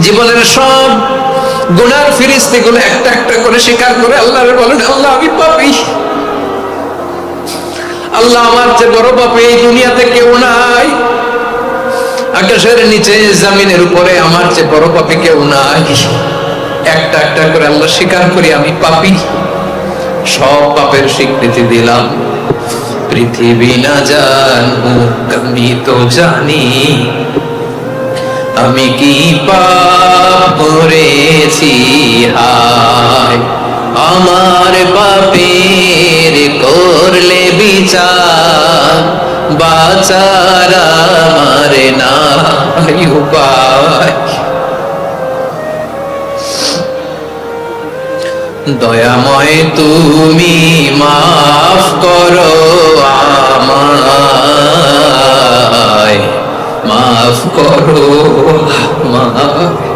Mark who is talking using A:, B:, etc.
A: জীবনের সব গুনার ফিরিস্তিগুলো একটা একটা করে স্বীকার করে আল্লাহরে বলেন, আল্লাহ আমি পাপী, আল্লাহ আমার যে বড় পাপী এই দুনিয়াতে কেউ নাই, আকাশের নিচে জমিনের উপরে আমার যে বড় পাপী কেউ নাই। একটা একটা করে আল্লাহ স্বীকার করি আমি পাপী, সব পাপের স্বীকৃতি দিলাম। পৃথিবী না জানুক আমি তো জানি, আমি কি পাপ করেছি হায়, আমার পাপের করলে বিচার, বাঁচার আমার নাই উপায়। দয়াময় তুমি মাফ করো আমায়, মাফ করো আমায়।